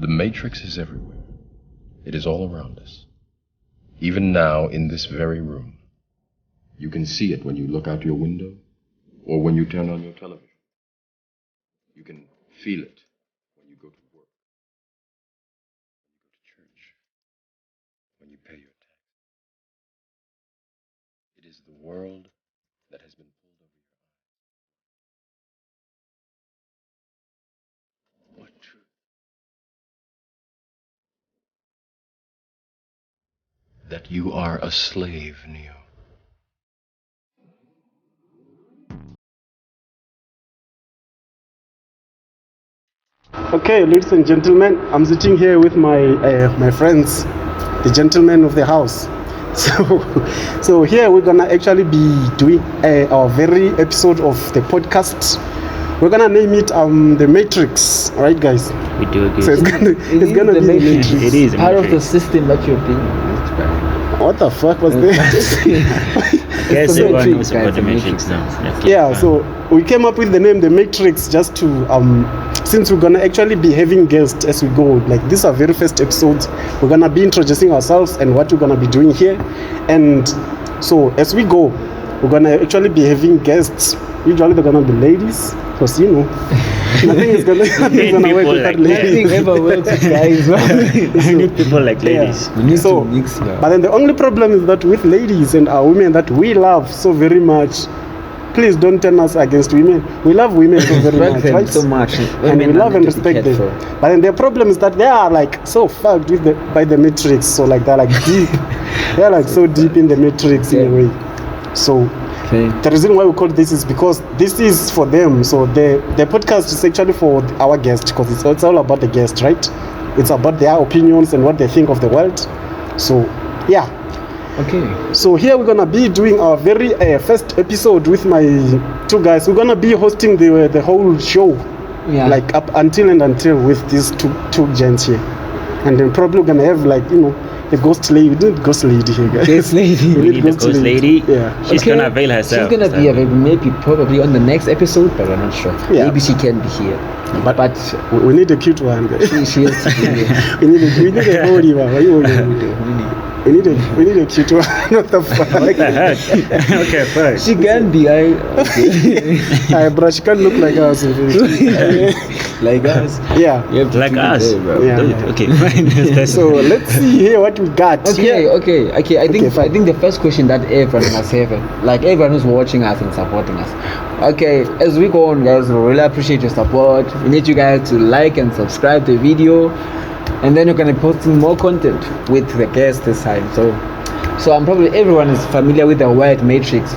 The Matrix is everywhere. It is all around us. Even now, in this very room. You can see it when you look out your window or when you turn on your television. You can feel it when you go to work, when you go to church, when you pay your tax. It is the world that has been pulled over your eyes. What truth? That you are a slave, Neo. Okay, ladies and gentlemen, I'm sitting here with my friends, the gentlemen of the house. So here we're gonna actually be doing our very episode of the podcast. We're gonna name it The Matrix, all right, guys? We do agree. So it's gonna be the Matrix. It is part of the system that you're being used by. What the fuck was that? Yes, the everyone Matrix, knows about guys, the the Matrix Matrix. now. Okay, Yeah, fine. so we came up with the name The Matrix just to since we're gonna actually be having guests as we go. Like, these are very first episodes. We're gonna be introducing ourselves and what we're gonna be doing here. And so as we go, we're gonna actually be having guests. Usually they're gonna be ladies, because nothing is gonna work People with that like lady. Nothing ever works with guys. I need people like ladies. We need So, to mix now. But then the only problem is that with ladies and our women that we love so very much, please don't turn us against women. We love women so very Respect much, them right? so much. And Women we love are and meant to be respect cared them. for. But then their problem is that they are like so fucked with by the matrix. So like they're like deep. They're like so deep in the matrix in a way. So Okay. the reason why we call this is because this is for them. So the podcast is actually for our guests, because it's all about the guests, right? It's about their opinions and what they think of the world. So yeah. Okay. So here we're gonna be doing our very first episode with my two guys. We're gonna be hosting the whole show, Yeah. like up until with these two gents here, and then probably we're gonna have a ghost lady. We need ghost lady here, guys. This lady. We need a ghost lady. Yeah. She's gonna avail herself. She's gonna be available maybe probably on the next episode, but we're not sure. Yeah. Maybe she can be here. But We need a cute one, guys. she has to be here. we need a oldie one. We need a cute one. What the fuck? What the heck? Okay, fine. She can be. Bro, she can't look like us. Like us. Yeah. You have to Like keep it us. there, bro. Yeah. Don't- Okay, fine. So let's see here what we got. Okay, Here. okay. I think fine. I think the first question that everyone must have, like everyone who's watching us and supporting us. Okay, as we go on, guys, we really appreciate your support. We need you guys to like and subscribe to the video, and then you're gonna be posting more content with the guests this time. So I'm probably everyone is familiar with the word matrix.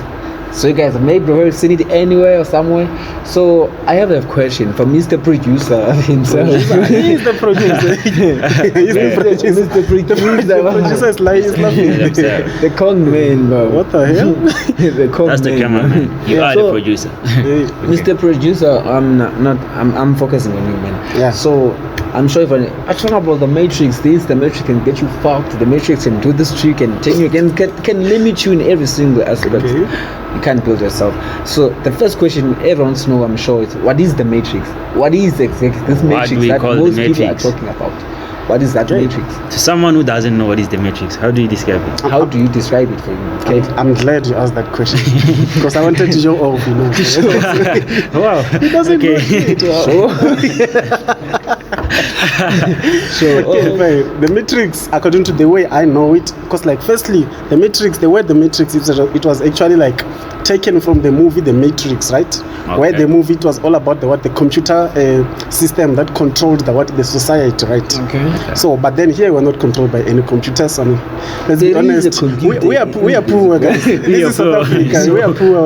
So you guys have maybe seen it anywhere or somewhere. So I have a question for Mr. Producer himself. He's the producer. He's the producer. Mr. Producer. The producer is like he's laughing. Themselves. The Kong man, bro. What the hell? The Kong That's the man, cameraman. bro. You are So, the producer. Mr. Producer, I'm focusing on you, man. Yeah. So I'm sure if I talk about the Matrix, the Matrix can get you fucked. The Matrix can do this trick and take you can limit you in every single aspect. Okay. You can't build yourself. So the first question everyone wants to know, I'm sure, is what is the Matrix? What is exactly this What Matrix do we that call the most people are Matrix? talking about? What is that Okay. Matrix? To someone who doesn't know what is the Matrix, how do you describe it? How do you describe it for you? Okay. I'm glad you asked that question because I wanted to show off, Wow. He doesn't know it. Okay, fine. The Matrix, according to the way I know it, because like firstly, the Matrix, the word the Matrix, it was actually like taken from the movie The Matrix, right? Where Okay. the movie, it was all about the computer system that controlled the society, right? Okay. So, but then here we're not controlled by any computers. I mean, let's be There is a honest. computer. We are poor, guys. This is South Africa. We are poor.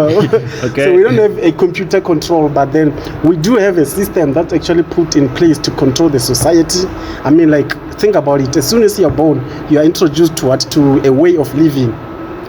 Okay. So we don't have a computer control, but then we do have a system that actually put in place to control the society. I mean, like, think about it. As soon as you're born, you are introduced to a way of living.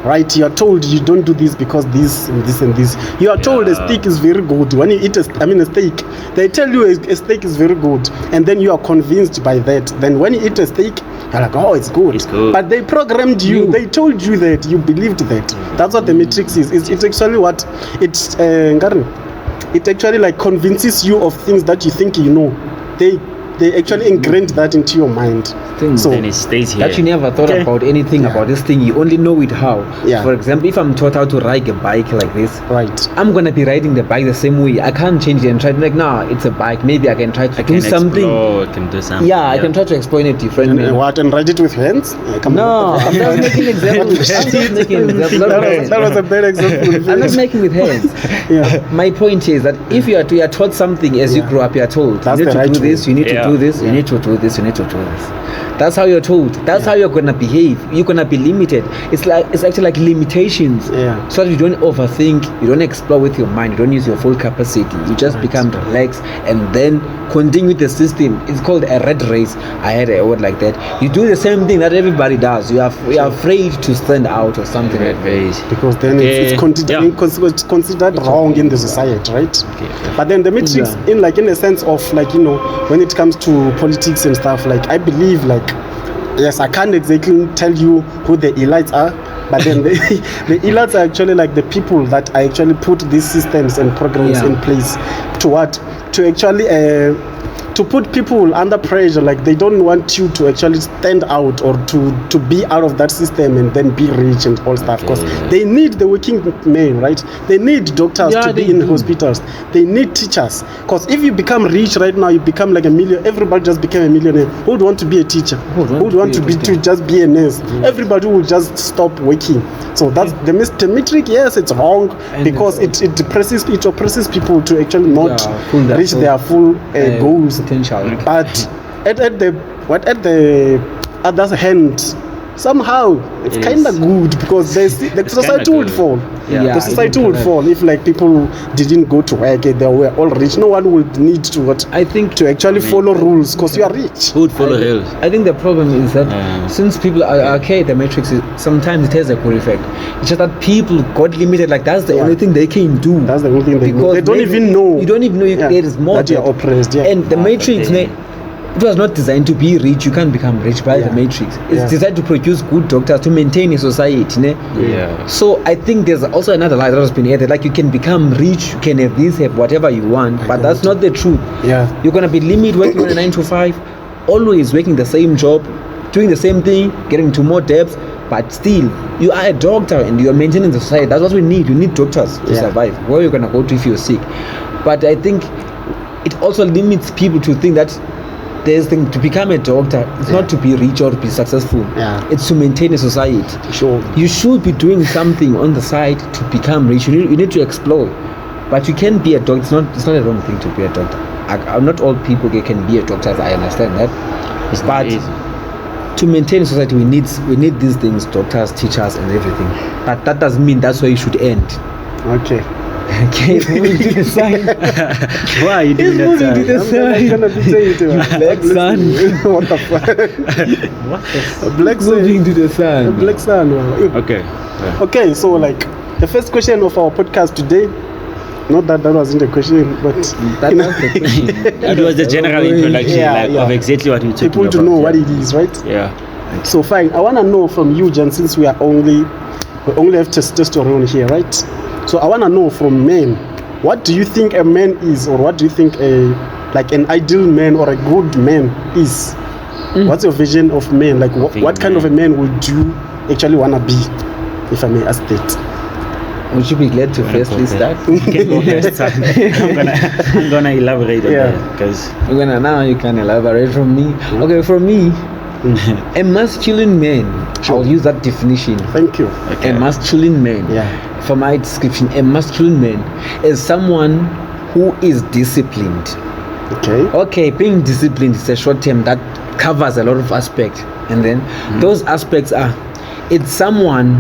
Right, you are told you don't do this because this and this and this. You are told a Yeah. steak is very good. When you eat a steak, they tell you a steak is very good, and then you are convinced by that. Then when you eat a steak, you're like, oh, it's good. It's good. But they programmed you. They told you that you believed that. That's what the Matrix is. It's actually what it's. It actually like convinces you of things that you think you know. they actually ingrained that into your mind. Thing. So Then it stays here. That you never thought Okay. about anything about this thing. You only know it how. Yeah. For example, if I'm taught how to ride a bike like this, right. I'm gonna be riding the bike the same way. I can't change it and try to like, nah, it's a bike. Maybe I can try to I do can something. explore, I can do something. Yeah, I can try to explain it differently. And what, and write it with hands? Come No, on. I'm just making examples. I'm just making examples. that was a bad example. I'm not making with hands. Yeah. My point is that if you are taught something as you Yeah. grow up, you are told That's you need the to right do this, way. you need Yeah. to do this, you need to do this, you need to do this. That's how you're told. That's how you're gonna behave. You're gonna be limited. It's actually like limitations. Yeah. So that you don't overthink, you don't explore with your mind, you don't use your full capacity. You just Right. become relaxed and then continue with the system. It's called a red race. I had a word like that. You do the same thing that everybody does. You are afraid to stand out or something like Red that. race. Because then Okay. it's considered, Yeah. it's considered wrong in the society, right? Okay. But then the matrix, Yeah. in a sense of like, you know, when it comes to politics and stuff, like I believe like, yes, I can't exactly tell you who the elites are, but then the elites are actually like the people that I actually put these systems and programs Yeah. in place to what? To actually to put people under pressure. Like they don't want you to actually stand out or to be out of that system and then be rich and all stuff, because Okay, yeah. they need the working men, right? They need doctors Yeah, to be they in do. hospitals. They need teachers, because if you become rich right now, you become like a million. Everybody just became a millionaire. Who would want to be a teacher? Who would want to be to just be a nurse? Everybody will just stop working. So that's the metric. Yes, it's wrong And because it oppresses people to actually not pull their reach full, their full goals. potential. But at the other hand, somehow it's It kind is. of good, because the society kinda would good. fall. Yeah. The society it would is fall if like people didn't go to work and they were all rich. No one would need to I think to actually follow rules, because you are rich. Who would follow hills? I think the problem is that Yeah. since people are okay, the matrix is, sometimes it has a good effect. It's just that people got limited. Like that's the Yeah. only thing they can do. That's the only thing they know. Because They don't maybe- even know. You don't even know Yeah, there is more that you are there. oppressed. Yeah. And the Ah, matrix, but then- it was not designed to be rich. You can't become rich by the Yeah. matrix. It's Yeah. designed to produce good doctors to maintain a society. Ne? Yeah. So I think there's also another lie that has been added. Like you can become rich, you can have this, have whatever you want, but that's not the truth. Yeah. You're gonna be limited working on a 9 to 5, always working the same job, doing the same thing, getting into more debts, but still you are a doctor and you're maintaining the society. That's what we need. You need doctors to Yeah. survive. Where are you gonna go to if you're sick? But I think it also limits people to think that there's thing to become a doctor. It's Yeah. not to be rich or to be successful. Yeah. It's to maintain a society. Sure. You should be doing something on the side to become rich. You need to explore. But you can be a doctor. It's not a wrong thing to be a doctor. Not all people can be a doctor. I understand that. It's not But easy. to maintain a society, we need these things: doctors, teachers, and everything. But that doesn't mean that's where you should end. Okay. Okay, moving to the sign. Why are you doing that? moving to Sir? the I'm gonna be saying it. Black sun. What the fuck? What? A black sun. Moving to the A sun. black sun. Wow. Okay. Okay, so like the first question of our podcast today, not that wasn't a question, but That you know, was the question. It was the general introduction Yeah, like, yeah. of exactly what we're talking people about. to know what yeah. it is, right? Yeah. So fine. I wanna know from you, Jan, since we only have testosterone here, right? So I wanna know from men, what do you think a man is, or what do you think an ideal man or a good man is? What's your vision of men? Like what kind of a man would you actually wanna be, if I may ask that? Would you be glad to firstly start? You can go first. son. I'm gonna elaborate on Yeah. that because Now you can elaborate from me. Okay, for me, a masculine man. I'll use that definition. Thank you. okay. A masculine man. Yeah. For my description, a masculine man is someone who is disciplined. Okay. Okay, being disciplined is a short term that covers a lot of aspects, and then those aspects are, it's someone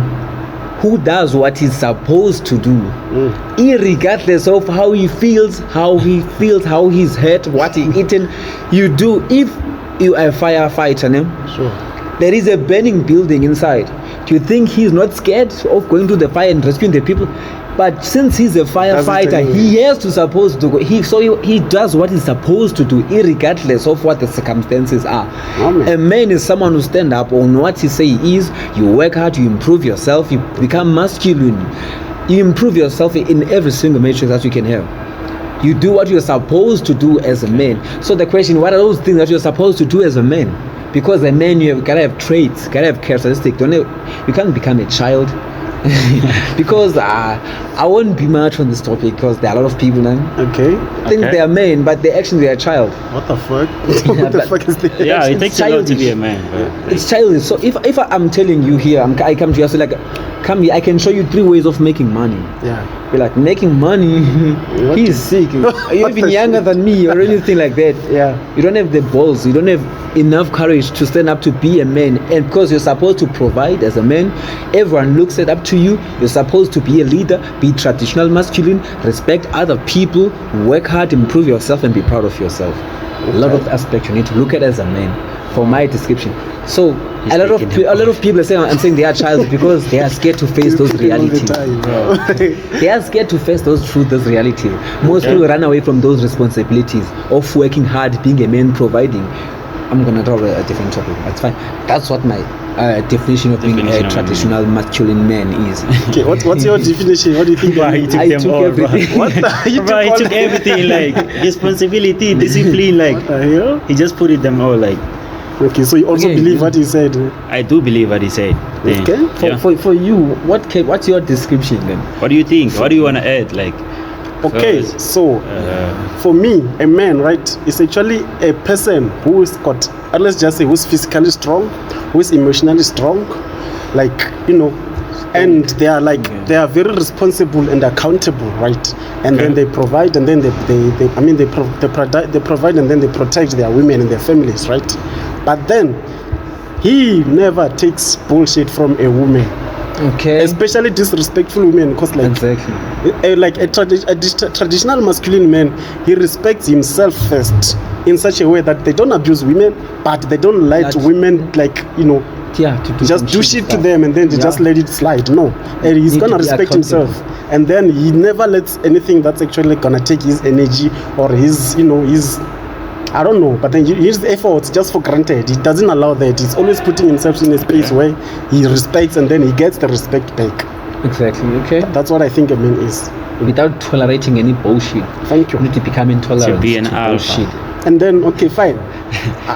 who does what he's supposed to do, irregardless of how he feels, how he's hurt, what he eaten. You do. If you are a firefighter, Sure. there is a burning building inside. Do you think he's not scared of going to the fire and rescuing the people? But since he's a firefighter, anyway. he has to supposed to go. He does what he's supposed to do, irregardless of what the circumstances are. Amen. A man is someone who stand up on what he say he is. You work hard, you improve yourself, you become masculine. You improve yourself in every single matrix that you can have. You do what you're supposed to do as a man. So the question, what are those things that you're supposed to do as a man? Because a man, you gotta have traits, gotta have characteristics. You can't become a child. Because I won't be much on this topic because there are a lot of people now Okay. think they are men, but they actually are a child. What the fuck? What the fuck is this? Yeah, it takes a lot to childish. be a man. But It's childish. So if I'm telling you here, I come to you, I say like, come here, I can show you 3 ways of making money. Yeah. Be like, making money, What he's sick. You're What even the younger shit? than me or anything like that. Yeah. You don't have the balls, you don't have enough courage to stand up to be a man. And because you're supposed to provide as a man, everyone looks it up to you. You're supposed to be a leader, be traditional masculine, respect other people, work hard, improve yourself, and be proud of yourself. A lot of aspects you need to look at as a man, for my description. So a lot of people are saying, I'm saying they are child because they are scared to face those All the realities. time, bro. They are scared to face those truths, those realities. Most people run away from those responsibilities of working hard, being a man, providing. I'm gonna talk about a different topic. That's fine. That's what my definition of being Definition a of traditional masculine man is. Okay, what's your definition? What do you think? Bro, he took I them took all, everything. What the? You Bro, he all took the- everything, like responsibility, discipline, like What the hell? he just put it them all. Like Okay, so you also Okay. believe what he said. I do believe what he said. Then, Okay. yeah. For you, what's your description then? What do you think? What do you want to add? Like, Okay, first, so for me, a man, right, is actually a person who's got, let's just say, who's physically strong, who's emotionally strong, like, you know, and they are like, they are very responsible and accountable, right? And then they provide, and then they provide, and then they protect their women and their families, right? But then he never takes bullshit from a woman, Okay. especially disrespectful women, because like Exactly. like a traditional masculine man, he respects himself first in such a way that they don't abuse women, but they don't let That's- women, like, you know, Yeah. To just do shit to stuff. them and then they Yeah. just let it slide. No, and he's Need gonna to be respect accountable. himself, and then he never lets anything that's actually gonna take his energy or his, you know, his, I don't know, but then his efforts just for granted. He doesn't allow that. He's always putting himself in a space where he respects, and then he gets the respect back. Exactly. Okay. That's what I think a man is. Without tolerating any bullshit. Thank you. You need to become intolerant To be an alpha. bullshit. And then, okay, fine.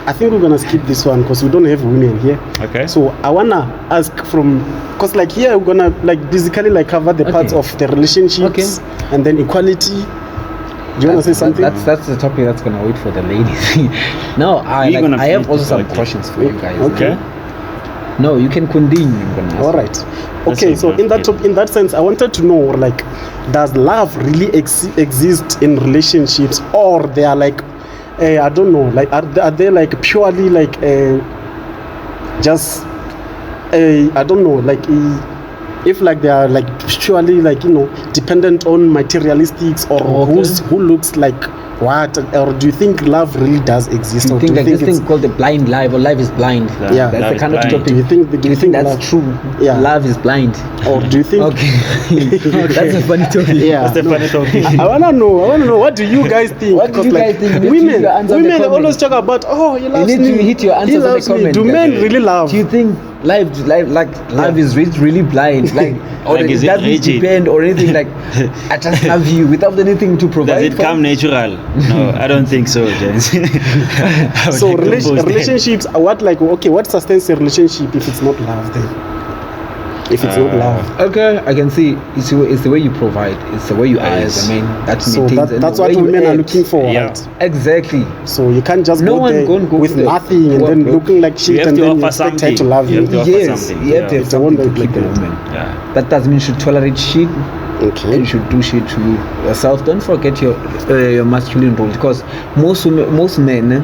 I think we're gonna skip this one because we don't have women here. okay. So I wanna ask from, cause like here we're gonna like basically like cover the parts Okay. of the relationships and then equality. Do you wanna say something? That's the topic that's gonna wait for the ladies. No, We're gonna I have finish also the some topic. questions for you guys. Okay. No, you can continue. I'm gonna ask. All right. Okay. So in that sense, I wanted to know, like, does love really exist in relationships, or they are like, I don't know, like are they like purely like just I don't know, like if like they are like purely like, you know, dependent on materialistics, or Okay. who looks like what, or do you think love really does exist? You Or think do like you this it's thing called the blind life, or life is blind? Yeah. That's Love the is kind of blind. topic. do you think Do you think that's love, true? Yeah. Love is blind. or do you think Okay. That's a funny topic. yeah That's the funny topic. I wanna know. What do you guys think? What do you 'Cause, like, guys think? You need to Women, leave your answer in the women comment. always talk about, oh, he You loves need me. to hit your He answers in the loves me. comment. Do men really love? Do you think life is really blind? Like, or Like, it is it doesn't rigid? depend or anything? Like, I just love you without anything to provide. Does it for? come natural? No, I don't think so, James. So relationships are what, like, okay, what sustains a relationship if it's not love then? If it's not love. Okay, I can see it's the way you provide. It's the way you are as a man. That So maintains and that's the what way you women are act. looking for, Yeah. right? Exactly. So you can't just No go one there gonna go with to the- nothing and then Well, looking like shit have and to then you offer expect her to something. love You you. have to offer Yes, something. you have to Yeah. have It's a wonder something to keep a like that. woman. Yeah. That doesn't mean you should tolerate shit. Okay. And you should do shit to yourself. Don't forget your masculine role, because most men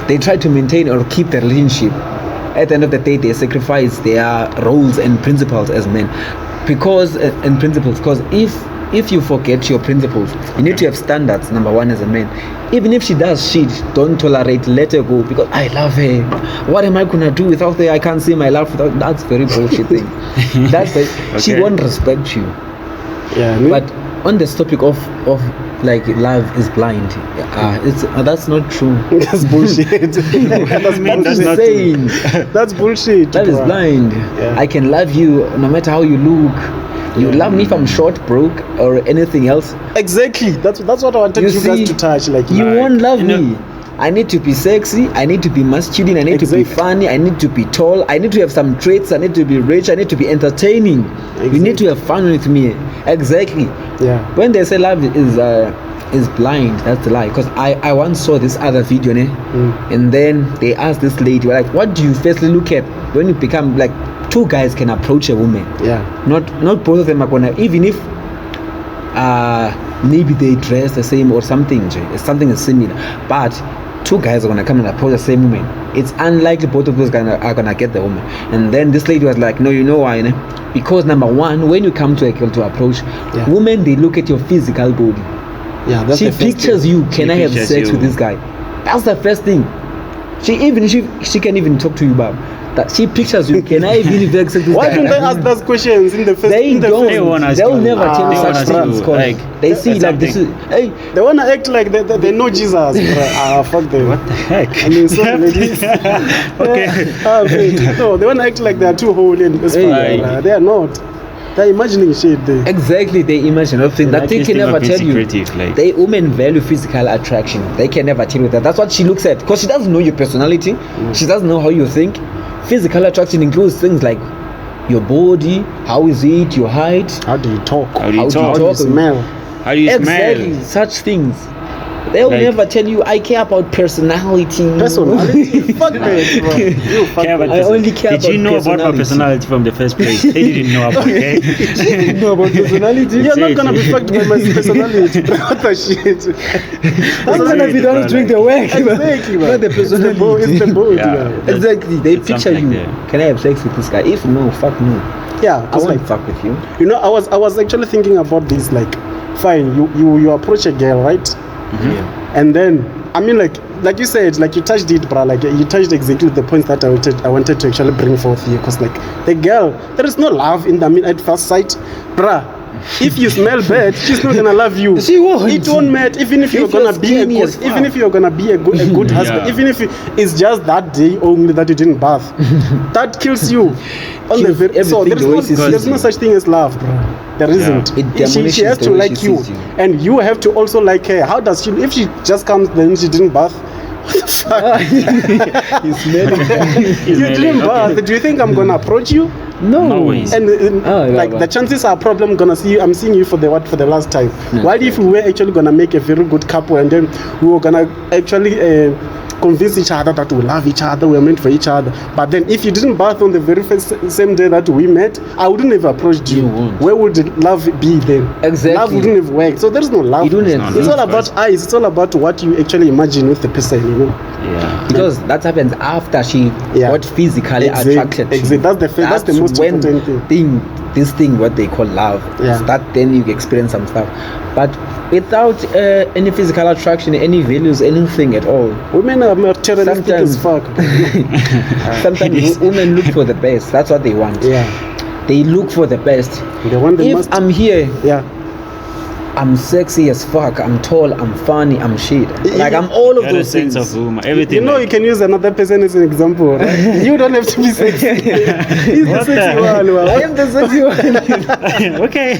they try to maintain or keep the relationship. At the end of the day, they sacrifice their roles and principles as men, because if you forget your principles, you need to have standards. Number one, as a man, even if she does shit, don't tolerate, let her go, because I love her. What am I gonna do without her? I can't say my love without. That's very bullshit thing. She Okay. won't respect you. Yeah. I mean, But on this topic of like love is blind, that's not true. that's bullshit. That's mean, that's bullshit. not Saying That's bullshit. love is bro. blind. Yeah. I can love you no matter how you look. You love me if I'm short, broke, or anything else. Exactly. That's what I wanted you guys to touch. Like, you won't love you know- me. I need to be sexy. I need to be masculine. I need to be Exactly. funny. I need to be tall. I need to have some traits. I need to be rich. I need to be entertaining. You need to have fun with me. Exactly. Yeah. When they say love is blind, that's a lie. Because I once saw this other video, ne? And then they asked this lady, like, what do you firstly look at when you become like two guys can approach a woman? Yeah. Not both of them are gonna, even if maybe they dress the same or something, something is similar, but two guys are gonna come and approach the same woman. It's unlikely both of those guys are gonna get the woman. And then this lady was like, no, you know why, ne? Because number one, when you come to a girl to approach, women, they look at your physical body. Yeah. That's She the first pictures thing. you. Can I have pictures sex you. with this guy? That's the first thing. She can even talk to you about that. She pictures you. Can I even have sex with this Why guy? don't they ask those questions in the first? They in the don't. first- They won't ask They'll you. never tell you They won't such ask things. you, 'Cause like, they see like this. something. Hey, They wanna act like they know Jesus. Bro. Fuck them. What the heck? I mean, sorry, ladies. Okay. No, they wanna act like they are too holy and this. Hey. They are not. They're imagining shit. They. exactly. They imagine nothing. That like they this can thing of never being tell you. secretive, like- They women value physical attraction. They can never tell you that. That's what she looks at. Because she doesn't know your personality. She doesn't know how you think. Physical attraction includes things like your body, how is it, your height, How do you talk? How do you How do you talk? How do you talk? smell? How do you exactly smell? such things. They'll Like- never tell you I care about personality. Personality? Fuck that, bro. You fuck Care about that. I only care Did you about know about my personality. personality from the first place? They didn't know about it. You know about personality. You're not Exactly. gonna be fucked by my personality. Bro. What the shit? I'm gonna be the one to drink the work. Exactly, man. Not the It's the personality. boat. It's the boat. Yeah. Yeah. Exactly. They It's picture something you. like that. Can I have sex with this guy? If no, fuck no. Yeah. I It's won't like, fuck with you. you know, I was actually thinking about this. Like, fine, you approach a girl, right? And then, I mean, like you said, like you touched it, bruh. Like you touched exactly the points that I wanted to actually bring forth here. Cause like the girl, there is no love in the, I mean, at first sight, bruh. If you smell bad, she's not gonna love you. She won't. It won't matter. Even if you're If you're gonna be a skinny as good, fuck. even if you're gonna be a good husband, Yeah. even if it's just that day only that you didn't bath, that kills you. On the Kills very, so everything the way she there's sees no you. such thing as love, bro. There isn't. It She has demolishes to the way like she you, sees you. and you have to also like her. How does she? If she just comes, then she didn't bath. What the fuck? You smell it. You didn't bath. Do you think I'm gonna approach you? No ways. And Oh, yeah, like but- the chances are problem gonna see you. I'm seeing you for the last time. What if we were actually gonna make a very good couple and then we were gonna actually convince each other that we love each other, we're meant for each other. But then if you didn't bath on the very first same day that we met, I wouldn't have approached you. You won't. Where would love be then? Exactly. Love wouldn't have worked. So there's no love. You don't It's have not It's all love. about eyes. It's all about what you actually imagine with the person, you know. Yeah. Because that happens after she Yeah. got physically Exact- attracted to you. exact. That's the most when important thing. this thing what they call love. Yeah. That then you experience some stuff. But without any physical attraction, any values, anything at all. Women are materialistic as fuck. Sometimes women look for the best. That's what they want. Yeah. They look for the best. They want the If most. I'm here, Yeah. I'm sexy as fuck, I'm tall, I'm funny, I'm shit. Like I'm all of Got a those sense things. of humor, everything. You know, like- you can use another person as an example, right? You don't have to be sexy. He's the What the sexy heck? one. I am the sexy one. okay.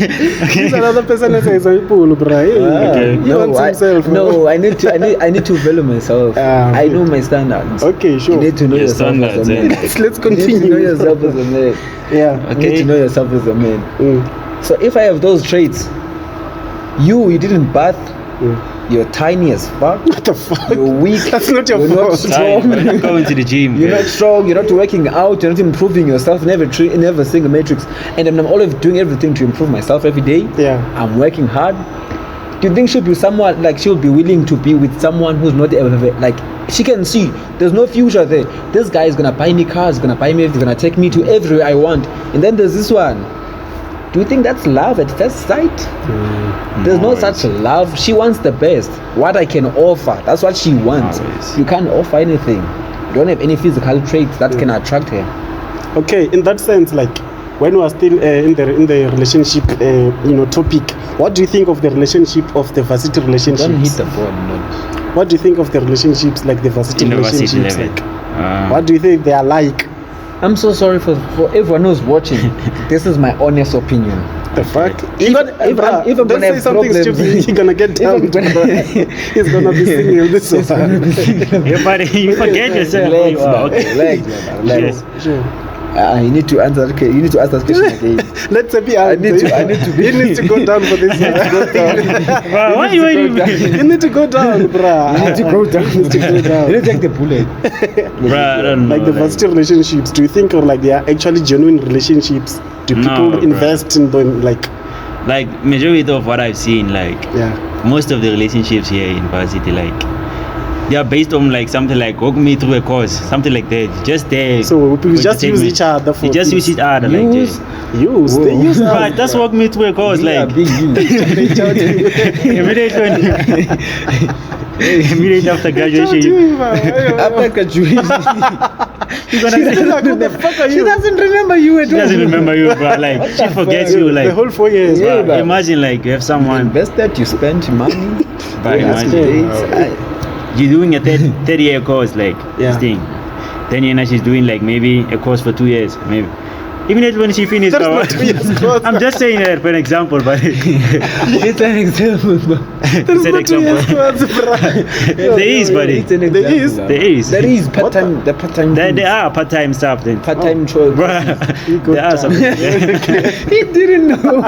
Use another person as an example, bro. Okay. He wants himself. no, I need to value myself. I know my standards. Okay, You sure. need to know Your yourself as a standards, man. eh? Let's You need to know continue. yourself as a man. Yeah. You need Okay. to know yourself as a man. Mm. So if I have those traits, you didn't bath, you're tiny as fuck, What the fuck? you're weak, That's not your you're not fault. Sorry, strong. but I'm going to the gym. You're not guys. strong, you're not working out, you're not improving yourself, never seeing a matrix. And I'm always doing everything to improve myself every day. Yeah. I'm working hard. Do you think she'll be someone like she'll be willing to be with someone who's not ever like she can see there's no future there. This guy is gonna buy me cars, gonna buy me everything, gonna take me to everywhere I want. And then there's this one. Do you think that's love at first sight? There's no such love. She wants the best. What I can offer, that's what she wants. Always. You can't offer anything. You don't have any physical traits that can attract her. Okay, in that sense, like when we are still in the relationship, topic, what do you think of the relationship of the varsity relationships? Don't hit the phone, no. What do you think of the relationships, like the varsity University relationships? level. Like, what do you think they are like? I'm so sorry for everyone who's watching. This is my honest opinion. The fuck? If I'm don't gonna say have something problems, stupid. You're gonna get dumped. He's gonna be single this one. Yeah, but you forget yourself. who Relax, you are. man, Okay. relax, man, relax. Yes. Sure. You need to answer. Okay, you need to ask that question again. Let's say I need to be- He needs to go down for this. Bro, why you waiting? You need to go down, bruh. You need to go down. You need to go down. You need to take the bullet. Bro, I don't know. Like the varsity relationships, do you think or like they are actually genuine relationships? Do No, people bro. invest in them? Like, Like majority of what I've seen, like yeah. most of the relationships here in varsity, like they are based on like something like walk me through a course, something like that. Just there. So people for just use entertainment. each other for You just things. use each other like Use. that. Use. They Whoa. use But just walk me through a course, Yeah, like big you. immediately immediately after graduation. After graduation, You're gonna She's like, who the fuck are she you? doesn't remember you at She all. doesn't remember you, bro. Like she forgets you. Like the whole 4 years. Yeah, bruh. but- imagine like you have You someone, invested, you spent money. but Yeah, imagine that's dates. you're doing a third year course, like Yeah. this thing. Then you know she's doing like maybe a course for 2 years, maybe. Even if when she finishes, That's not 2 years course. I'm just saying that for an example, but It's an example. Bro. That's it's an not 2 years example. course, bruh. There is, buddy. It's an There example. is? bro. There is. There is part-time. The part-time. There are part-time stuff then. Part-time choice. Bruh, got there are some. time. He didn't know.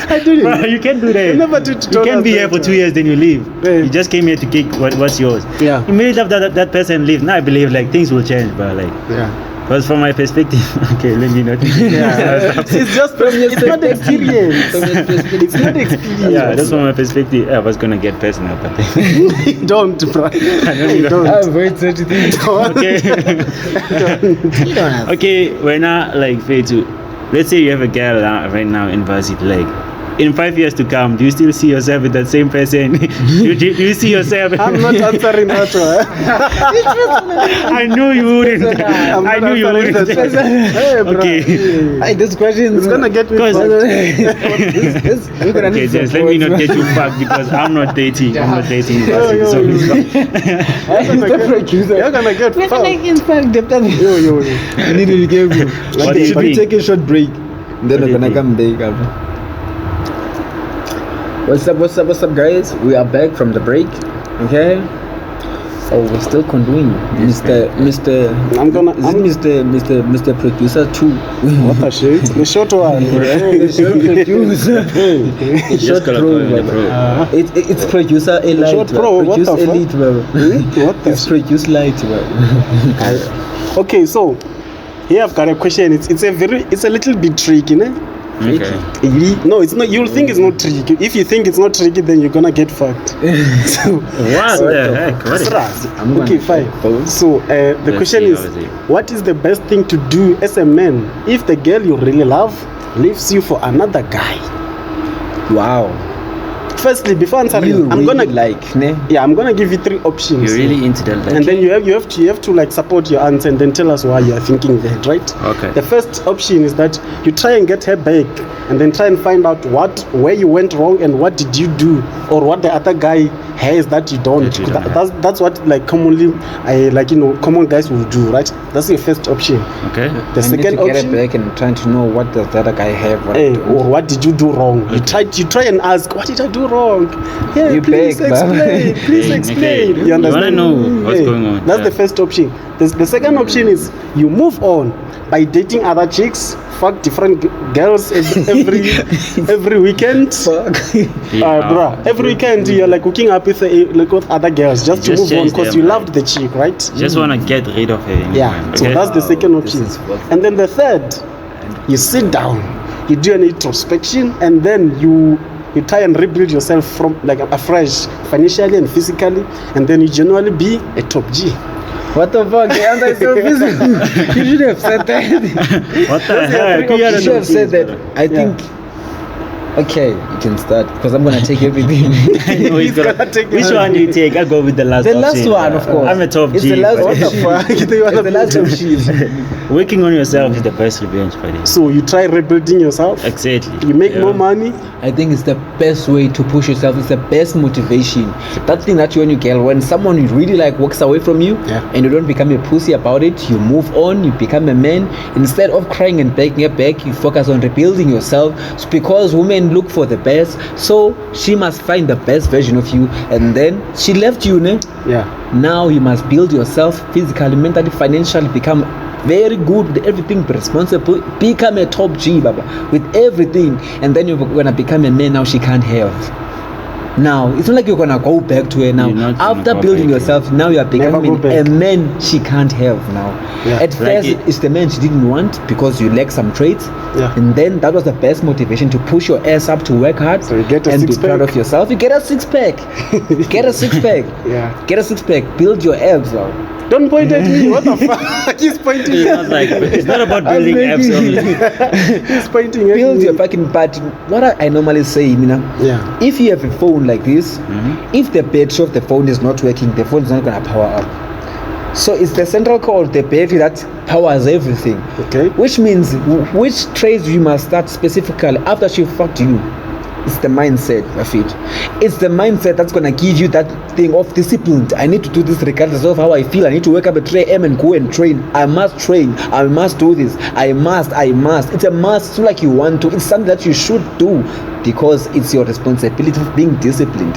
I didn't. Bruh, you can't do that. You never did You told can't us be that, here for uh, 2 years, then you leave. Yeah. You just came here to kick what's yours. Yeah. Immediately after that person leaves, now I believe like things will change, but like, Yeah. because from my perspective, okay, let me not. Yeah. It's just it's not experience. It's not experience. Yeah, that's from my perspective. I was gonna get personal, but Don't, bro. Don't. Avoid such things. okay. You don't have. Okay, we're not like fair to. Let's say you have a girl right now in varsity, like. In 5 years to come, do you still see yourself with that same person? do you see yourself? I'm not answering that one. I knew you wouldn't. I'm I not knew you answering wouldn't. that one. Hey, bro. Okay. Hey, this question It's gonna get me Because- fucked. We're gonna Okay, need just some let me not points, get you fucked because I'm not dating. I'm not dating. Yo, varsity, so yo, it's yo. fine. You're gonna get We're gonna fucked. inspect the Yo, yo, yo. I need to give you. What do you Should we think? take a short break? Then What do we're you gonna think? come back up. What's up, guys? We are back from the break. Okay. Oh, we're still continuing. Mr. I'm gonna- Is it Mr. Producer too? What the shit? The short one. The short producer. The short gotta pro. call it the bro. pro. It's producer elite. short bro. pro, what Produce the fuck? elite, bro. What the It's produce light, bro. Okay, so here I've got a question. It's a little bit tricky, ne? Okay. No, it's not. You'll think it's not tricky. If you think it's not tricky, then you're gonna get fucked. So, What the heck? What is I'm gonna okay, fine. pause. So the Let's question see is, how is it. what is the best thing to do as a man if the girl you really love leaves you for another guy? Wow. Firstly, before answering, You I'm really gonna I'm gonna give you 3 options. You're really into that. Like, And then you have to like support your answer and then tell us why you are thinking that, right? Okay. The first option is that you try and get her back and then try and find out where you went wrong and what did you do or what the other guy has that you don't. That you don't That's what like commonly common guys will do, right? That's your first option. Okay. The second to get it option, back and trying to know what does the other guy have. What I don't. or what did you do wrong? You try and ask, what did I do wrong? Yeah, You please beg, Baba. explain. Please Okay. explain. You You understand? wanna know what's going on. That's Yeah. the first option. The second option is you move on by dating other chicks, fuck different girls every weekend. Fuck. Bruh, every weekend you're like hooking up with other girls just to Just move on change because them, you right? loved the chick, right? Just wanna get rid of her. Yeah, so Okay. that's the second Wow, option. this is fucked. And then the third, you sit down, you do an introspection, and then you try and rebuild yourself from like afresh, financially and physically, and then you generally be a top G. What the fuck? The answer is so busy. You should have said that. What the heck? three You You gotta should have know said things, that. I think Okay, you can start because I'm gonna take everything. I know he's gonna gonna take Which it. one do you take? I'll go with the last The last option. one, of course. I'm a top It's G. the last but- one. What the fuck? They wanna It's the last build- of sheep. Working on yourself is the best revenge, buddy. So you try rebuilding yourself. Exactly. You make Yeah. more money. I think it's the best way to push yourself. It's the best motivation. That thing that when you get, when someone you really like walks away from you, Yeah. and you don't become a pussy about it, you move on, you become a man. Instead of crying and begging her back, you focus on rebuilding yourself. It's because women look for the best, so she must find the best version of you. And then she left you, ne? Yeah. Now you must build yourself physically, mentally, financially, become very good with everything, be responsible, become a top G, Baba, with everything. And then you're gonna become a man now she can't have. Now, it's not like you're gonna go back to her now. You're not gonna After go building back, yourself, now you are becoming go back. a man she can't have now. Yeah. At Like first, it's the man she didn't want because you lack some traits. Yeah. And then that was the best motivation to push your ass up to work hard So you get a and be six-pack. proud of yourself. You get a six pack. Get a six pack. Yeah. Get a six pack. Build your abs now. Don't point at me. What the fuck? He's pointing. It's not like it's not about I'm building making- apps only. He's pointing at Build me. your fucking but what I normally say, Mina, Yeah. if you have a phone like this, if the battery of the phone is not working, the phone is not gonna power up. So it's the central core of the battery that powers everything. Okay. Which means which traits you must start specifically after she fucked you. It's the mindset of it. It's the mindset that's gonna give you that thing of discipline. I need to do this regardless of how I feel. I need to wake up at 3 a.m. and go and train. I must train. I must do this. I must. It's a must. It's not like you want to. It's something that you should do because it's your responsibility of being disciplined.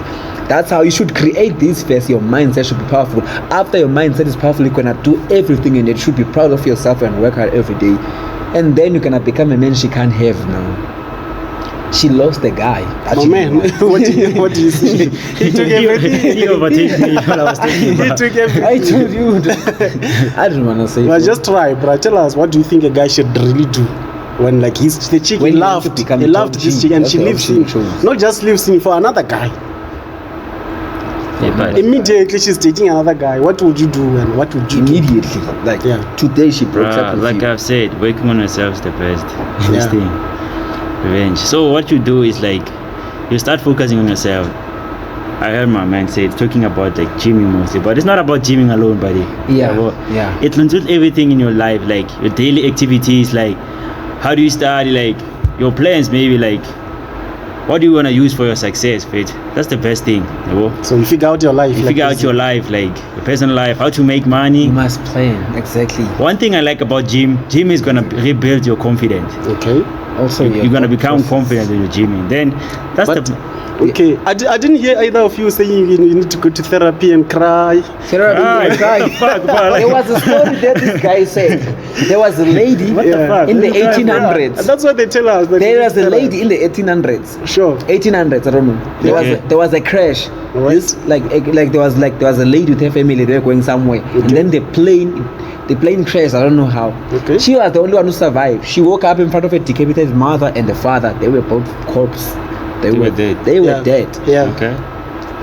That's how you should create this first. Your mindset should be powerful. After your mindset is powerful, you're gonna do everything and you should be proud of yourself and work hard every day. And then you're gonna become a man she can't have now. She lost the guy. that Oh she man, didn't want. what do you see? He took everything. He overtakes me what I was thinking He about. took everything. I told you. I don't wanna say. Well, just try, bro. Tell us, what do you think a guy should really do when, like, he's the chick When he he wants to loved, become he a loved top this G, chick, and that's she the leaves option him, he chose. not just leaves him for another guy. Yeah, but Immediately, she's dating another guy. What would you do, and what would you do? Immediately, like Yeah. today, she broke up with like you. I've said, working on yourself is the best in this Yeah. thing. Revenge. So what you do is like you start focusing on yourself. I heard my man say talking about like gymming mostly, but it's not about gymming alone, buddy. Yeah, well, yeah. It includes everything in your life, like your daily activities, like how do you start, like your plans, maybe like what do you want to use for your success, right? That's the best thing. So you figure out your life. You like figure out this. your life, like your personal life, how to make money. You must plan exactly. One thing I like about gym is gonna rebuild your confidence. Okay. Also, You're gonna become confident when you're gymming. Then that's But the okay, I didn't hear either of you saying you need to go to therapy and cry. Therapy, Ah, you cry. what the fuck, bro? There was a story that this guy said. There was a lady What Yeah. the fuck? in the What the fuck, bro? 1800s. That's what they tell us. that There you was need a therapy. lady in the 1800s. Sure. 1800s, I don't know. Okay. There was a crash. Alright. This there was a lady with her family. They were going somewhere, and Okay. then the plane crashed. I don't know how. Okay. She was the only one who survived. She woke up in front of her decapitated mother and the father. They were both corpse. They were dead. They were Yeah. dead. Yeah. Okay.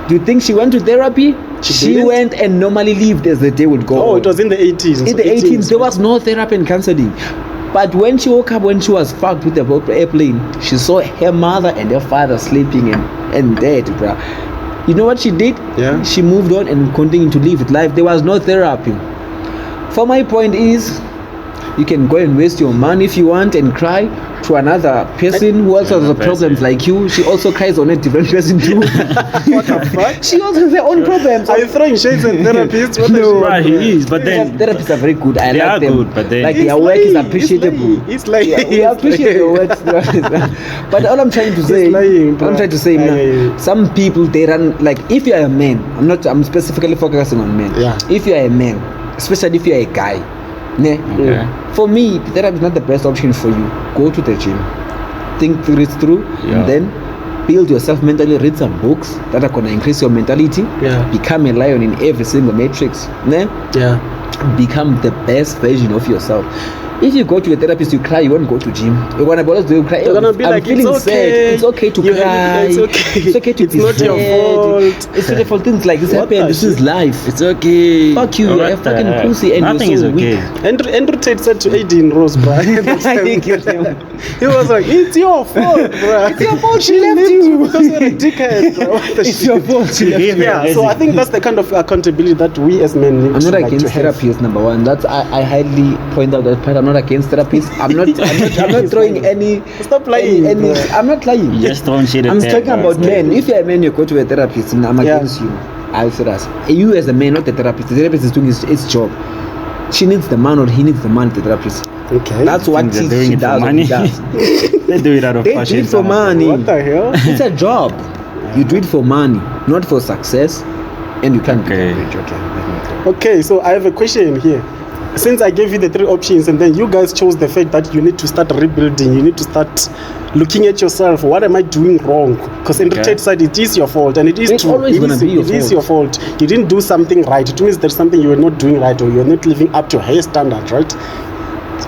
Do you think she went to therapy? She didn't? went and normally lived as the day would go. Oh, on. it was in the 80s. In the 18s, there was no therapy and counseling. But when she woke up, when she was fucked with the airplane, she saw her mother and her father sleeping and dead, bruh. You know what she did? Yeah. She moved on and continued to live with life. There was no therapy. For my point is, you can go and waste your money if you want and cry to another person who also has Another problems person. like you. She also cries on a different person too. What the fuck? She also has her own problems. Are you throwing shades at therapists? What the No. shit? Right, he is, but then Therapists are very good. I They like are them. good, but then- like It's their work is lying, appreciable. It's lying. Yeah, we appreciate your work. But all I'm trying to say, lying, all bro. I'm trying to say, Yeah, man, yeah, yeah. some people they run like if you are a man. I'm specifically focusing on men. Yeah. If you are a man, especially if you are a guy, ne? Okay. For me, therapy is not the best option for you. Go to the gym, think things through, Yeah. and then build yourself mentally. Read some books that are gonna increase your mentality. Yeah. Become a lion in every single matrix. Ne? Yeah. Become the best version of yourself. If you go to a therapist, you cry, you won't go to gym. You're gonna be always do cry. You're gonna be I'm like, feeling it's okay. sad. It's okay to cry. It's okay. It's okay to It's be not your sad. fault. It's okay for things like this What happen. the This is shit? life. It's okay. Fuck you, What you're a the fucking heck? pussy and Nothing you're so is okay. weak. Andrew Tate said to Aiden Rose, bro. He was like, it's your fault, bro. It's your fault, she left left you. because you're a dickhead, bro. What the It's shit? your fault. She left Gave you. her Yeah, so I think that's the kind of accountability that we as men need I'm to, not like, against to have. therapists, number one. That's I highly point out that part. I'm not against therapists. I'm not throwing any. Stop lying, any bro. I'm not lying. You just throwing shit at I'm them, talking bro. about men. If you're a man, you go to a therapist, and I'm Yeah. against you. I'll say that. You as a man, not the therapist. The therapist is doing his job. She needs the man or he needs the man, the therapist. Okay. That's what They're doing she it for does. Or money. he does. They do it out of They do passion. it for some of them. money. What the hell? It's a job. You do it for money, not for success, and you can't Okay. be okay. Okay, so I have a question here. Since I gave you the 3 options and then you guys chose the fact that you need to start rebuilding, you need to start looking at yourself. What am I doing wrong? Because in the Okay. Tate side, it is your fault, and it is It's true. always It gonna is- be your it is fault. your fault. You didn't do something right. It means there's something you were not doing right, or you're not living up to higher standards, right?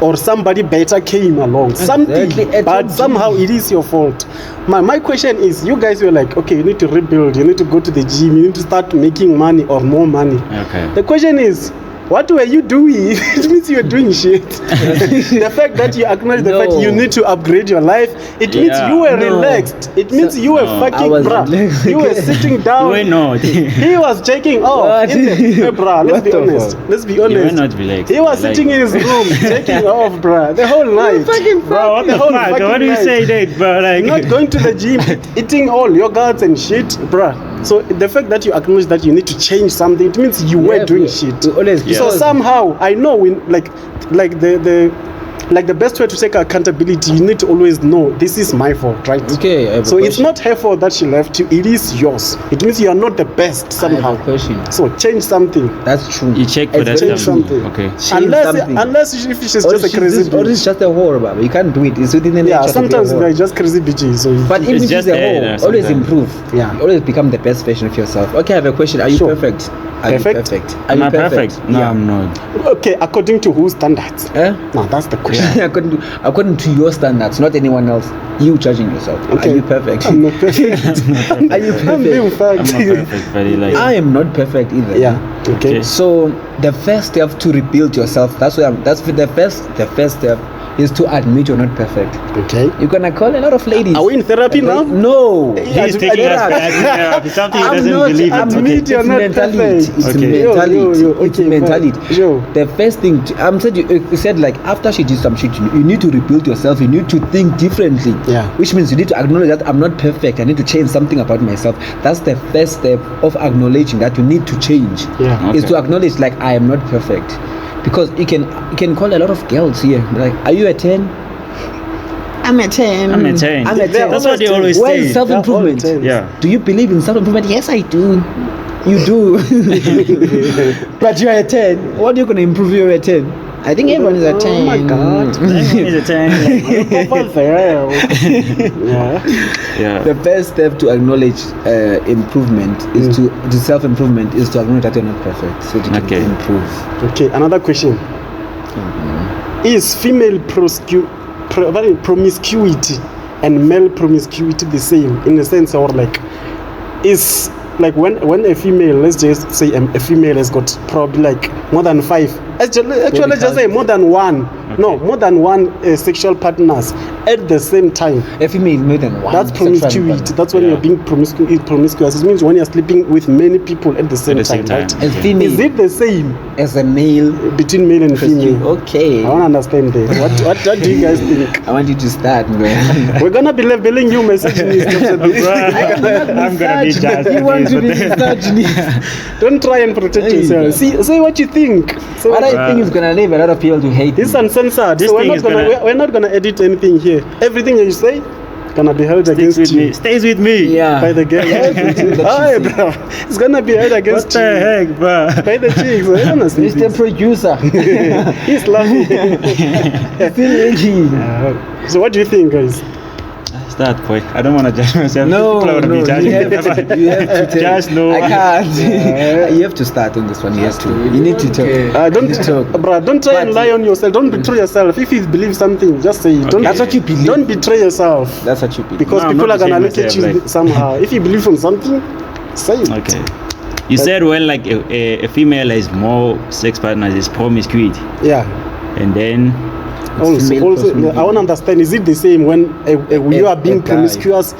Or somebody better came along. Something, Exactly. but somehow it is your fault. My question is, you guys were like, okay, you need to rebuild, you need to go to the gym, you need to start making money or more money. Okay. The question is, what were you doing? It means you're doing shit. The fact that you acknowledge the fact No. you need to upgrade your life, it means Yeah. you were No. relaxed. It means you were No. I fucking, was bruh. relaxed. You were sitting down. You were not. He was checking off. What? Hey, bruh, let's What be the honest. fuck? Let's be You were honest. not relaxed. He was Like- sitting in his room, taking off, bruh, the whole night. Bro, what the whole fuck? fucking What do you night. say that, bro? Like, Not going to the gym, eating all yogurts and shit, bruh. So the fact that you acknowledge that you need to change something, it means you were doing shit. We always Yeah. So somehow I know when like the best way to take accountability, you need to always know this is my fault, right? Okay, I have a So it's question. not her fault that she left you, it is yours. It means you are not the best I have somehow. a question. So change something. That's true. you check for that Change stuff. something. Okay. Change something. Unless if she's Or just a crazy or bitch. it's just a whore, but you can't do it. It's within the nature Yeah, to be a sometimes whore. they're just crazy bitches. So you But even It's if she's just a there, whore, always sometimes. improve. Yeah. You always become the best version of yourself. Okay, I have a question. Are you Sure. perfect? Are Perfect? you perfect? Are Am you I perfect? No, Yeah. I'm not. okay, according to whose standards? Eh? No, that's the question. according to your standards, not anyone else. You judging yourself. Okay. Are you perfect? I'm not perfect. Are you I'm being perfect? I'm not fact. perfect, but like, I am not perfect either. Yeah. Okay. Okay. So the first step to rebuild yourself. That's the first step is to admit you're not perfect. Okay. You're gonna call a lot of ladies. Are we in therapy now? No. he's taking us back to something he I'm doesn't not- believe I'm in. admit Okay. you're not mentality. perfect. It's Okay. mentality. Yo, It's okay, mentality. fine. Yo. The first thing I'm said you said like after she did some shit, you need to rebuild yourself. You need to think differently. Yeah. Which means you need to acknowledge that I'm not perfect. I need to change something about myself. That's the first step of acknowledging that you need to change. Yeah. Is Okay. to acknowledge like I am not perfect. Because you can call a lot of girls here. Like, are you a 10? I'm a 10. I'm a 10. I'm a 10. That's what they always Where say. is self-improvement? They're all 10s. Yeah. Do you believe in self-improvement? Yes, I do. You do. But you're a 10. What are you going to improve? You're a 10. I think everyone is a 10. Oh my God. He's a 10. Like, Papa Farrell. Yeah. yeah. The first step to acknowledge improvement is to self-improvement is to acknowledge that you're not perfect. So you can Okay. improve. Okay, another question. Is female promiscuity and male promiscuity the same in the sense, or like is like when a female, let's just say a female has got probably like more than 5, actually let's just say more than 1, no, more than 1 sexual partners at the same time. A female is more than one. That's sexual promiscuity. partner. That's when Yeah. you're being promiscuous. It means when you're sleeping with many people at the same, the same time, time. right? A female Is it the same as a male. between male and female? Okay. I don't understand that. What do you guys think? I want you to start, man. We're gonna be labeling you misogynist. I'm gonna be judged. You want to be for that. misogynist. Don't try and protect Hey. yourself. Say what you think. So What I think is gonna leave a lot of people to hate it's me. uncensored. This So thing is we're not gonna edit anything here. Everything you say gonna be held Sticks against with you me. Stays with me. Yeah. by the girl. Everything that she Hi, said. bro. It's gonna be held What against the you heck, bro? by the chicks. I don't understand Mr. this. Producer. He's laughing. Feel edgy. So what do you think, guys? start, boy. I don't want to judge myself. No, People are gonna be you judging have, me. you have to tell. Just know. I can't. You have to start on this one. You have to. You need to talk. Don't, You need to talk. bruh, don't try and But- lie on yourself. Don't betray yourself. If you believe something, just say it. Don't, That's what you believe. Don't betray yourself. That's what you believe. Because No, I'm people not are gonna betraying look at you myself, like- somehow. If you believe on something, say it. Okay. You said when like a female has more sex partners is promiscuity, Yeah. and then female Also, promiscuity. I want to understand. Is it the same when you are being a guy. promiscuous,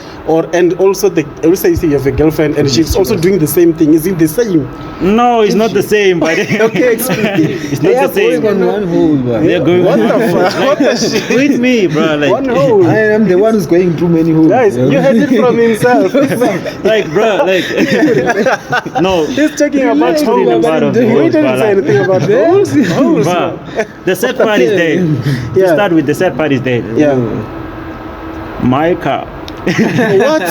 and also also you say you have a girlfriend and she's also doing the same thing? Is it the same? no, it's not the same. But Okay, explain. it's They are not the same. going on one hole, bro. They're going What the fuck? What the shit? with me, bro. Like, One hole. I am the one who's going through many holes. Guys, you heard it from himself. like, bro, like, no. He's talking about Let's holes. read about it. We didn't say anything about holes. Holes. Bro, the sad part is there. Yeah. To start with, the sad part is there. Yeah. My car. What?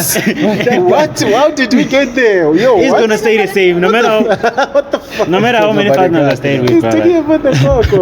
What? How did we get there? Yo, It's what? gonna stay the same, no matter how, no matter how many Nobody partners I got stayed He's with, bro. talking Like, about the fuck.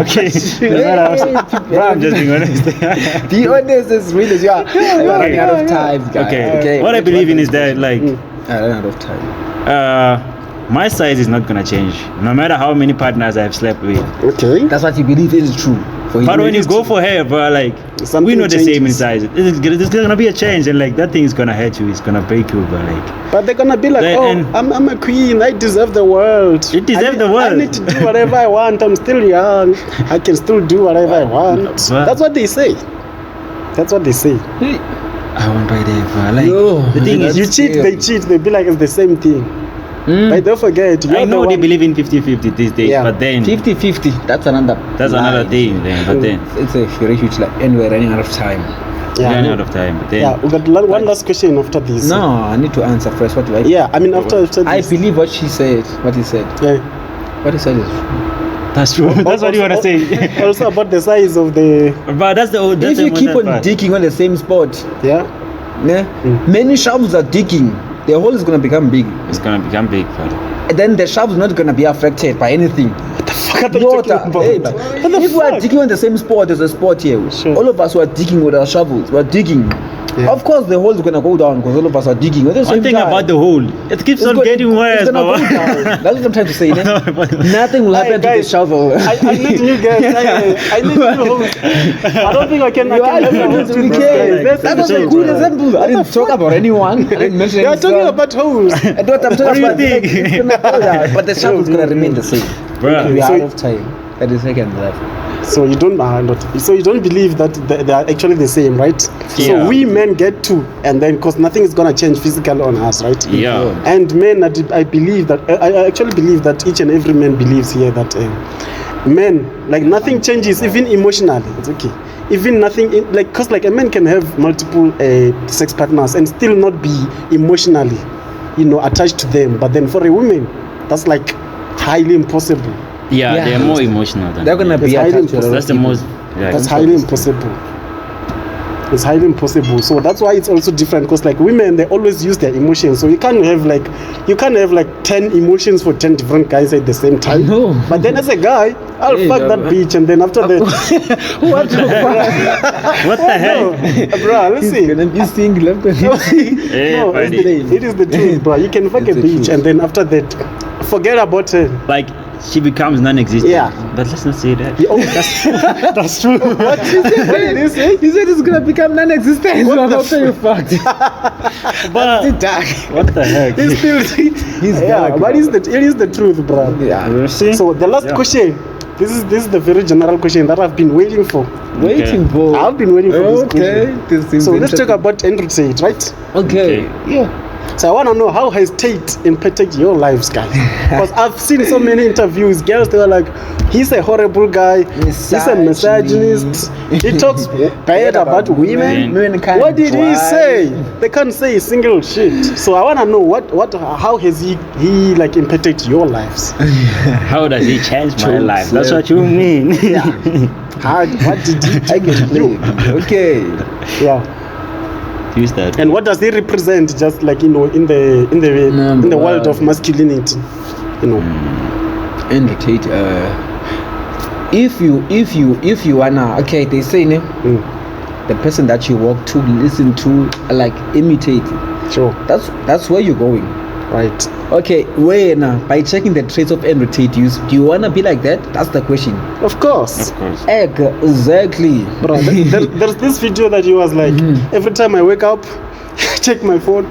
okay, no matter how, bro, I'm just being honest. Be honest as real as you are. You're running out of time, guys. Okay. What I believe in is that, like, I ran out of time. my size is not gonna change, no matter how many partners I've slept with. Okay. That's what you believe is true. For But you. when you go for her, bro, like, Something we know the same in changes. size. There's gonna be a change, and like that thing is gonna hurt you. It's gonna break you, bro. Like, But they're gonna be like, They- oh, and- I'm a queen. I deserve the world. You deserve the I world. need to do whatever I want. I'm still young. I can still do whatever I want. But- That's what they say. That's what they say. I won't buy that, bro. Like, No, the thing is, You cheat, they cheat. They be like, it's the same thing. But don't forget, you're I the know they one- believe in 50-50 these days, Yeah. but then 50-50. That's another. that's lie. another thing. Then, but then It's a very huge lie, and we're running out of time. we Yeah, run out of time. But then yeah. We got one last question after this. No, I need to answer first. What do I? Yeah, I mean after I this. believe what she said. What he said. Yeah. What he said is. that's true. That's what you wanna say. Also about the size of the But that's the If you keep on part. digging on the same spot, yeah. many shovels are digging. The hole is gonna become big. It's gonna become big, bro. And then the shovel is not gonna be affected by anything. What are you talking about? Hey, What if the we are fuck? digging on the same spot, there's a spot here. Sure. All of us who are digging with our shovels, we're digging. Yeah. Of course, the hole is gonna go down because all of us are digging. At the One same thing time, about the hole, it keeps it's on gonna- getting it's worse, gonna go bro. down. That's what I'm trying to say. Nothing will Hey, happen to the guys, shovel. I need you guys. I need you hosts. I don't think I can. I You can are have a the host we with these can. guys. That was a That's good the example. I didn't talk about anyone. I didn't mention They are any talking song. about hosts. And what I'm talking What do you about, think? it's gonna go down, but the shovel is gonna remain the same. Bruh. We are So- out of time. 30 seconds left. So you don't so you don't believe that they are actually the same, right? Yeah. So we men get two, and then because nothing is gonna change physically on us, right? Yeah. And men, I believe that I actually believe that each and every man believes here that men, like nothing changes, even emotionally. It's okay. Even nothing like because like a man can have multiple sex partners and still not be emotionally, attached to them. But then for a woman, that's like highly impossible. Yeah, Yeah. they're more emotional than They're gonna That's be highly attached to a lot of That's the people. most. Yeah, That's highly impossible. It's highly impossible. So that's why it's also different because like women, they always use their emotions. So you can't have like 10 emotions for 10 different guys at the same time. No. But then as a guy, I'll Hey, fuck that no. bitch, and then after that, What the fuck? What the no, heck? bro, He's listen. gonna be seeing left and right. Hey, No, buddy. it is the truth, bro. You can fuck a It's the bitch, truth. and then after that, forget about her. Like she becomes non-existent. Yeah. But let's not say that. Oh, that's true. What did you say? He said it's gonna become non-existent after you fucked. But what the heck? It's still, yeah, gonna but it is the truth, bro. Yeah. You see? So the last Yeah. question. This is the very general question that I've been waiting for. Waiting for. I've been waiting for this Okay. question. This seems So let's talk interesting. about Andrew Tate, right? Okay. Yeah. So I want to know, how has Tate impacted your lives, guys? Because I've seen so many interviews. Girls, they were like, he's a horrible guy. He's a misogynist. He talks bad about women. Men can't What did he drive. say? They can't say a single shit. So I want to know how has he like impacted your lives? How does he change my True. life? That's what you mean. What did he I can play. Okay. Yeah. Use that. And what does he represent? Just like in the world of masculinity, Andrew Tate. If you wanna, okay, they say, the person that you walk to, listen to, like imitate. Sure. That's where you're going. Right. Okay, where now? By checking the traits of Andrew Tate, do you wanna be like that? That's the question. Of course. Exactly. Bro, there's this video that he was like, every time I wake up, check my phone,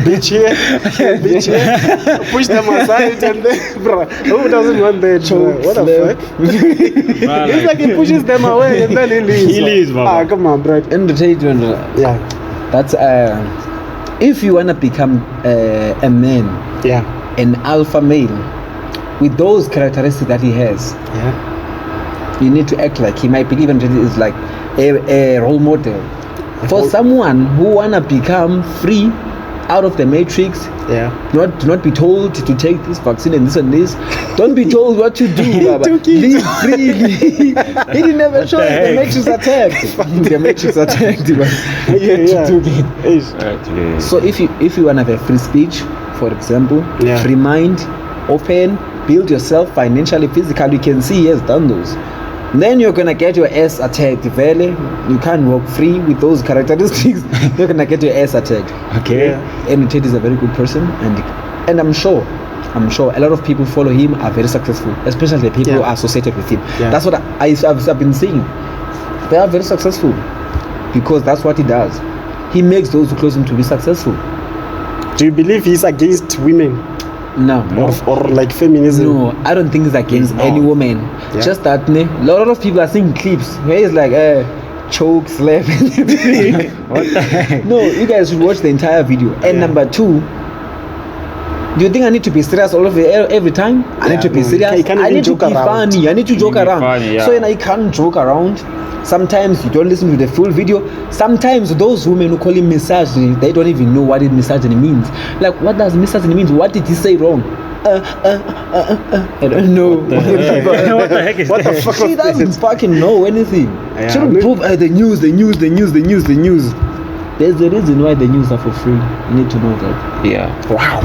bitch here, push them aside, and then, bro, who doesn't want that? Bro? What the fuck? It's like he pushes them away and then he leaves. He leaves, bro. Ah, come on, bro. Andrew Tate, Yeah, that's if you wanna become a man, yeah, an alpha male, with those characteristics that he has, yeah. you need to act like him. I believe Andrew Tate is like a role model for someone who wanna become free out of the matrix. Yeah. Do not be told to take this vaccine and this. Don't be told what to do, Baba. took it. Live freely. He didn't ever show you the matrix attacked. The matrix attacked. Yeah. Took it. Eish. So if you wanna have a free speech, for example, Yeah. free mind, open, build yourself financially, physically, you can see he has done those. Then you're gonna get your ass attacked. Vele, you can't walk free with those characteristics. You're gonna get your ass attacked. Okay. Yeah. Andrew Tate is a very good person, and I'm sure a lot of people follow him are very successful, especially the people who are associated with him. Yeah. That's what I've been saying. They are very successful because that's what he does. He makes those who close him to be successful. Do you believe he's against women No. or like feminism? No, I don't think it's against any woman. Yeah. Just that a lot of people are seeing clips where it's like choke, slap, and everything. What the heck? No, you guys should watch the entire video. And Yeah. number two, do you think I need to be serious all of it every time? I need to be no, serious. you can't I even need to joke be around. funny. I need to joke be around. funny, yeah. So I can't joke around. Sometimes you don't listen to the full video. Sometimes those women who call him misogyny, they don't even know what misogyny means. Like, what does misogyny mean? What did he say wrong? I don't know. What the heck is What the that? fuck? She doesn't fucking know anything. Yeah, She don't no- prove the news. There's a reason why the news are for free. You need to know that. Yeah. Wow.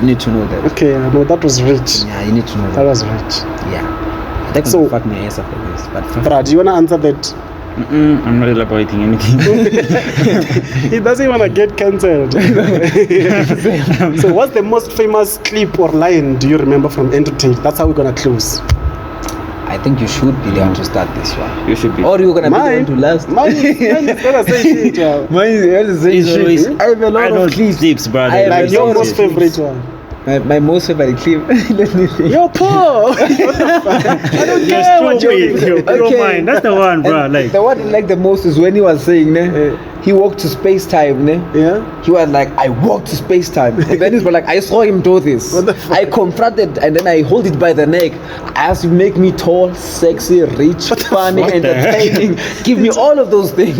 You need to know that. Okay, no, that was rich. Yeah, you need to know That that. was rich. Yeah. They're So- gonna fuck my ass after this. But fuck. Brad, do you wanna answer that? I'm not elaborating anything. He doesn't wanna get cancelled. So, what's the most famous clip or line do you remember from Andrew Tate? That's how we're gonna close. I think you should be the one to start this one. You should be. Or you're gonna be the Mine, one to last. mine is gonna say shit. Yeah. Mine is It's always- I have a lot I know of clips. clips, brother. I have Like a your lot most of favorite clips. one. My most favorite clip. Let me think. Yo, Paul. What the fuck? I don't You're care what stupid. you're You don't mind. That's the one, bro. And Like, the one I like the most is when he was saying, he walked to space time. Yeah. He was like, I walked to space time. And then he's like, I saw him do this. What the fuck? I confronted and then I hold it by the neck. I asked him, make me tall, sexy, rich, funny, What the heck? entertaining. Give me all of those things.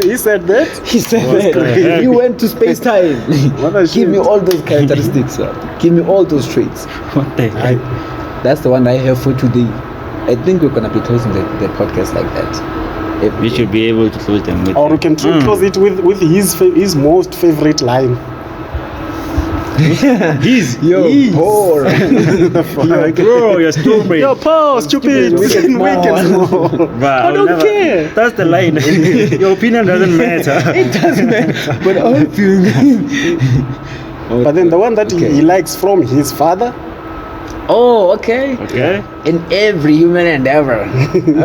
He said that. He said What the that. heck? He went to space time. What a Give me shit. all those characteristics. Give me all those traits. what the heck? That's the one I have for today. I think we're gonna be closing the podcast like that. We should be able to close them with. Or we can close it with his most favorite line. He's Yo, poor. Yo, bro, you're stupid. Yo, Paul, stupid, weak and small. Bro, I will don't never- care. That's the line. Your opinion doesn't matter. It doesn't matter. But all feeling. But then the one that Okay. he likes from his father. Oh, okay. Okay. In every human endeavor.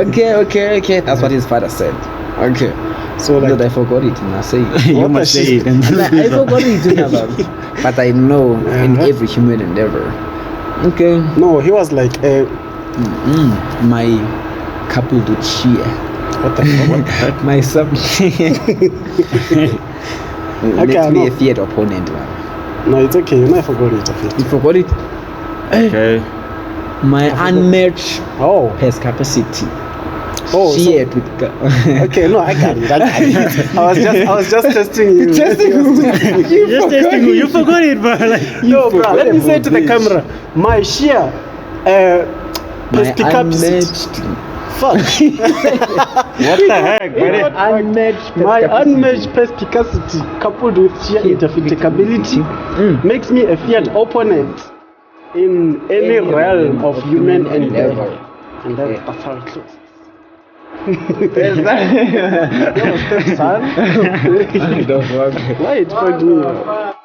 Okay. That's what his father said. Okay. So But like, I forgot it and I say it. You What must the say shit? it. I forgot it about. But I know in Uh-huh. every human endeavor. Okay. no, he was like, My coupled with cheer. what the fuck? My sub. Okay, Let me no. a feared opponent, man. No, it's okay. You know, I forgot it. I You forgot it? Okay. My unmatched Oh, pest capacity. Oh, so- Shared with okay. No, I got it. I was just testing you. Testing you. Just testing you. You forgot it, bro. Like, Yo, bro, let me say to the Bitch. camera, my sheer My perspicacity. unmatched. Fuck. what the heck, buddy? Unmatched. My unmatched perspicacity coupled with sheer indefatigability makes me a feared opponent in any realm of human endeavor. And that's how it looks. Son. Don't work. Why it fucked me up?